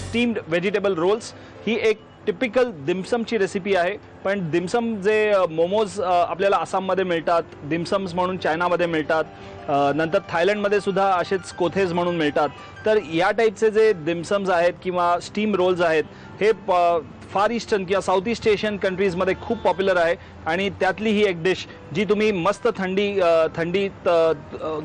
Steamed vegetable Rolls ही एक typical दिमसमची recipe आहे. पण दिमसम जे मोमोज आपल्याला आसाममध्ये मिळतात, दिमसम्स म्हणून चायनामध्ये मिळतात, नंतर थायलंडमध्ये सुद्धा असेच कोथेज म्हणून मिळतात. तर या टाईपचे जे दिमसम्स आहेत किंवा स्टीम रोल्स आहेत हे फार ईस्टर्न किंवा साऊथ ईस्ट एशियन कंट्रीजमध्ये खूप पॉप्युलर आहे. आणि त्यातली ही एक डिश जी तुम्ही मस्त थंडीत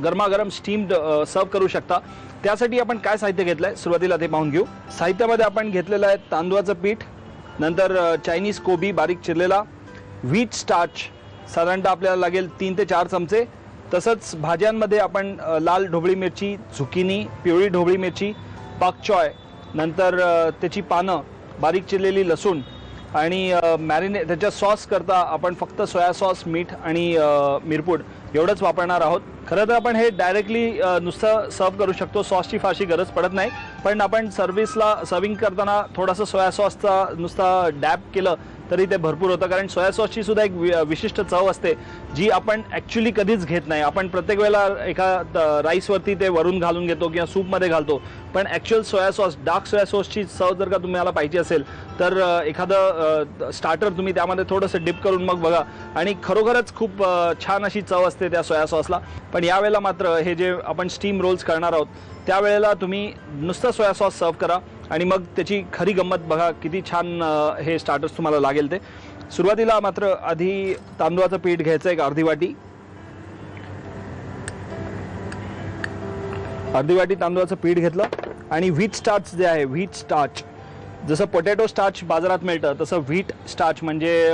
गरमागरम स्टीम्ड सर्व करू शकता. त्यासाठी आपण काय साहित्य घेतलं आहे सुरुवातीला ते पाहून घेऊ. साहित्यामध्ये आपण घेतलेलं आहे तांदूळाचं पीठ, नंतर चायनीज कोबी बारीक चिरलेला, व्हीट स्टार्च साधारणतः आपल्याला लागेल 3 ते 4 चमचे. तसंच भाज्यांमध्ये आपण लाल ढोबळी मिरची, झुकिनी, पिवळी ढोबळी मिरची, पाक चॉय, नंतर त्याची पानं, बारीक चिरलेली लसूण आणि त्याच्या सॉस करता आपण फक्त सोया सॉस, मीठ आणि मिरपूड एवढंच वापरणार आहोत. खरं तर आपण हे डायरेक्टली नुसतं सर्व करू शकतो, सॉसची फारशी गरज पडत नाही. पण आपण सर्विंग करताना थोडासा सोया सॉसचा नुसता डॅब केलं तरी ते भरपूर होतं. कारण सोया सॉसची सुद्धा एक विशिष्ट चव असते जी आपण ॲक्च्युली कधीच घेत नाही. आपण प्रत्येक वेळेला एका राईसवरती ते वरून घालून घेतो किंवा सूपमध्ये घालतो. पण actual soya sauce, dark soya सॉसची चव जर का तुम्हाला पाहिजे असेल तर एखादं स्टार्टर तुम्ही त्यामध्ये थोडंसं डिप करून मग बघा आणि खरोखरच खूप छान अशी चव असते त्या सोया सॉसला. पण यावेळेला मात्र हे जे आपण स्टीम रोल्स करणार आहोत त्यावेळेला तुम्ही नुसतं सोया सॉस सर्व करा आणि मग त्याची खरी गंमत बघा किती छान हे स्टार्टर्स तुम्हाला लागेल ते. सुरुवातीला मात्र आधी तांदूळाचं पीठ घ्यायचं एक अर्धी वाटी तांदूळाचं पीठ घेतलं आणि व्हीट स्टार्च जे आहे, व्हीट स्टार्च जसं पोटॅटो स्टार्च बाजारात मिळतं तसं व्हीट स्टार्च म्हणजे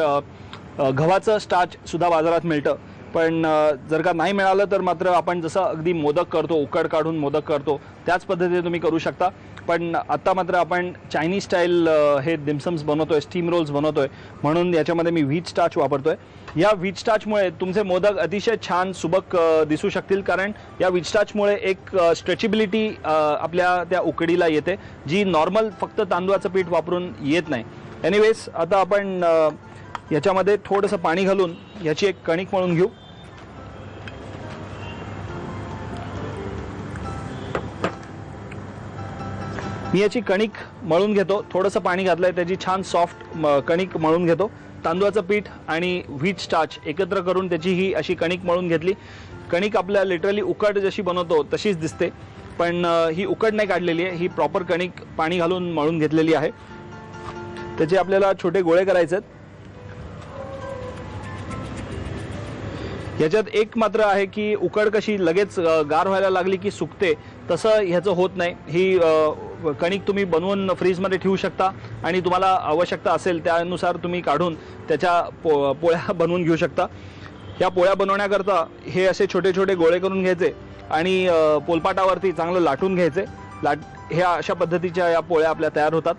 गव्हाचं स्टार्च सुद्धा बाजारात मिळतं. पण जर का नाही मिळालं तर मात्र आपण जसं अगदी मोदक करतो, उकड काढून मोदक करतो त्याच पद्धतीने तुम्ही करू शकता. पण आत्ता मात्र आपण चायनीज स्टाईल हे दिमसम्स बनवतोय, स्टीम रोल्स बनवतोय, म्हणून याच्यामध्ये मी व्हीट स्टार्च वापरतोय. या व्हीट स्टार्चमुळे तुमचे मोदक अतिशय छान सुबक दिसू शकतील. कारण या व्हीट स्टार्चमुळे एक स्ट्रेचेबिलिटी आपल्या त्या उकडीला येते जी नॉर्मल फक्त तांदूळाचं पीठ वापरून येत नाही. एनिवेज आता आपण याच्यामध्ये थोडंसं पाणी घालून याची एक कणिक मळून घेऊ. मी याची कणिक मळून घेतो, थोडंसं पाणी घातलंय, त्याची छान सॉफ्ट कणिक मळून घेतो. तांदूळाचं पीठ आणि व्हीट स्टार्च एकत्र करून त्याची ही अशी कणिक मळून घेतली. कणिक आपल्या लिटरली उकड जशी बनवतो तशीच दिसते, पण ही उकड नाही काढलेली आहे, ही प्रॉपर कणिक पाणी घालून मळून घेतलेली आहे. त्याचे आपल्याला छोटे गोळे करायचे आहेत. याच्यात एक मात्र आहे की उकड कशी लगेच गार व्हायला लागली की सुकते, तसं ह्याचं होत नाही. ही कणिक तुम्ही बनवून फ्रीजमध्ये ठेवू शकता आणि तुम्हाला आवश्यकता असेल त्यानुसार तुम्ही काढून त्याच्या पोळ्या बनवून घेऊ शकता. या पोळ्या बनवण्याकरता हे असे छोटे छोटे गोळे करून घ्यायचे आणि पोलपाटावरती चांगलं लाटून घ्यायचे. ह्या अशा पद्धतीच्या या पोळ्या आपल्या तयार होतात.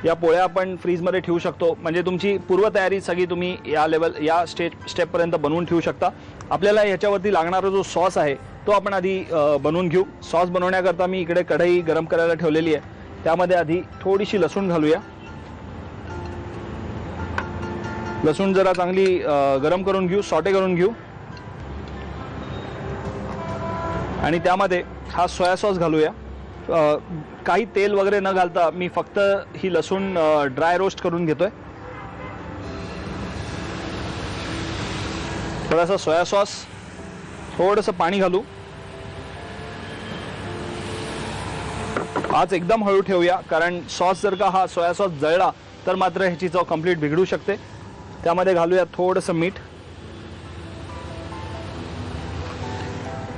या पोळ्या आपण फ्रीजमध्ये ठेवू शकतो, म्हणजे तुमची पूर्वतयारी सगळी तुम्ही या स्टेपपर्यंत बनवून ठेवू शकता. आपल्याला याच्यावरती लागणारा जो सॉस आहे तो आपण आधी बनवून घेऊ. सॉस बनवण्याकरता मी इकडे कढई गरम करायला ठेवलेली आहे, त्यामध्ये आधी थोडीशी लसूण घालूया. लसूण जरा चांगली गरम करून घेऊ, सॉटे करून घेऊ आणि त्यामध्ये हा सोया सॉस घालूया. काही तेल वगैरे न घालता मी फक्त ही लसूण ड्राय रोस्ट करून घेतोय. थोडासा सोया सॉस, थोडंसं पाणी घालू. आज एकदम हळू ठेवूया, कारण सॉस जर का हा सोया सॉस जळला तर मात्र ह्याची चव कंप्लीट बिघडू शकते. त्यामध्ये घालूया थोडंसं मीठ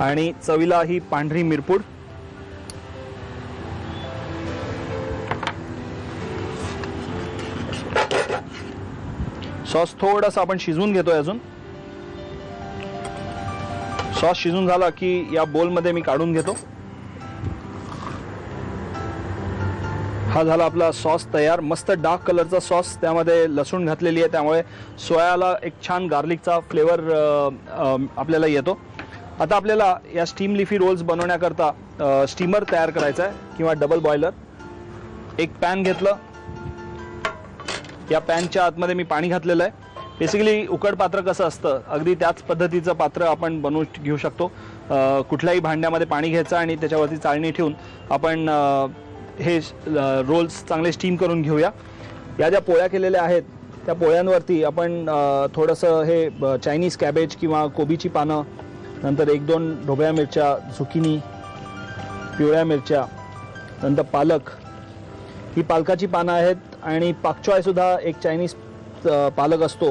आणि चवीला ही पांढरी मिरपूड. सॉस थोडासा आपण शिजवून घेतोय अजून. सॉस शिजून झाला की या बोलमध्ये मी काढून घेतो. हा झाला आपला सॉस तयार. मस्त डार्क कलरचा सॉस, त्यामध्ये लसूण घातलेली आहे त्यामुळे सोयाला एक छान गार्लिकचा फ्लेवर आपल्याला येतो. आता आपल्याला या स्टीम लिफी रोल्स बनवण्याकरता स्टीमर तयार करायचा आहे किंवा डबल बॉयलर. एक पॅन घेतलं, या पॅनच्या आतमध्ये मी पाणी घातलेलं आहे. बेसिकली उकड पात्र कसं असतं अगदी त्याच पद्धतीचं पात्र आपण बनवून घेऊ शकतो. कुठल्याही भांड्यामध्ये पाणी घ्यायचं आणि त्याच्यावरती चाळणी ठेवून आपण हे रोल्स चांगले स्टीम करून घेऊया. या ज्या पोळ्या केलेल्या आहेत त्या पोळ्यांवरती आपण थोडंसं हे चायनीज कॅबेज किंवा कोबीची पानं, नंतर 1-2 ढोबळ्या मिरच्या, झुकिनी, पिवळ्या मिरच्या, नंतर पालक, ही पालकाची पानं आहेत आणि पाकचॉय सुद्धा एक चायनीज पालक असतो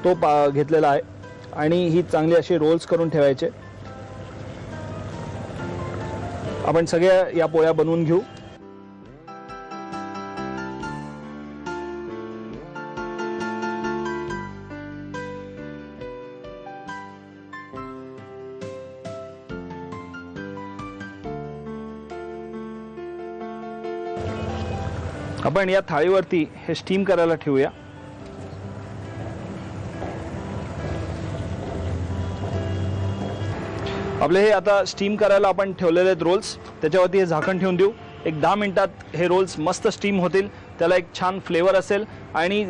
तो घेतलेला आहे आणि ही चांगली अशी रोल्स करून ठेवायचे. आपण सगळ्या या पोळ्या बनवून घेऊ. आपण या थाळीवरती हे स्टीम करायला ठेवूया. आपले हे आता स्टीम करायला आपण ठेवलेले आहेत रोल्स, त्याच्यावरती हे झाकण ठेवून देऊ. एक 10 मिनिटात हे रोल्स मस्त स्टीम होतील. त्याला एक छान फ्लेवर असेल आणि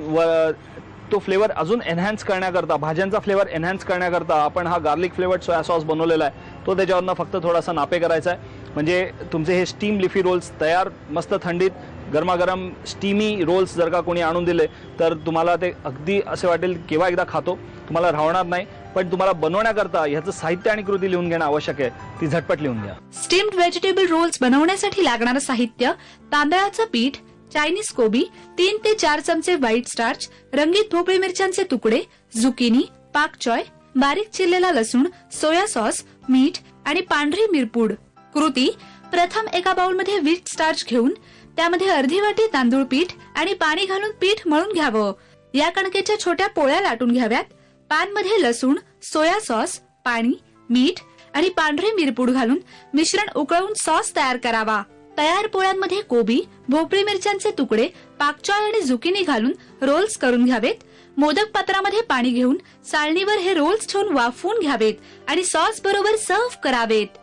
तो फ्लेवर अजून एनहॅन्स करण्याकरता, भाज्यांचा फ्लेवर एनहॅन्स करण्याकरता आपण हा गार्लिक फ्लेवर्ड सोया सॉस बनवलेला आहे. तो त्याच्यावरनं फक्त थोडासा नापे करायचा आहे. म्हणजे तुमचे हे स्टीम लिफी रोल्स तयार, मस्त थंडीत गरमागरम स्टीमी रोल्स जर का कोणी आणून दिले तर तुम्हाला ते अगदी असे वाटेल केव्हा एकदा खातो, तुम्हाला राहणार नाही. पण तुम्हाला बनवण्याकरता ह्याचं साहित्य आणि कृती लिहून घेणं आवश्यक आहे, ती झटपट लिहून घ्या. स्टीम्ड व्हेजिटेबल रोल्स बनवण्यासाठी लागणारं साहित्य: तांदळाचं पीठ, चायनीज कोबी, 3 ते 4 चमचे व्हाईट स्टार्च, रंगीत भोपळी मिरच्यांचे तुकडे, झुकिनी, पाकचॉय, बारीक चिरलेला लसूण, सोया सॉस, मीठ आणि पांढरी मिरपूड. कृती: प्रथम एका बाउलमध्ये व्हीट स्टार्च घेऊन त्यामध्ये अर्धी वाटी तांदूळ पीठ आणि पाणी घालून पीठ मळून घ्यावं. या कणकेच्या छोट्या पोळ्या लाटून घ्याव्यात. पॅन मध्ये लसूण, सोया सॉस, पाणी, मीठ आणि पांढरी मिरपूड घालून मिश्रण उकळून सॉस तयार करावा. तयार पोळ्यांमध्ये कोबी, भोपळी मिरच्यांचे तुकडे, पाकचॉय आणि झुकिनी घालून रोल्स करून घ्यावेत. मोदक पात्रामध्ये पाणी घेऊन चाळणीवर हे रोल्स ठेवून वाफवून घ्यावेत आणि सॉस बरोबर सर्व्ह करावेत.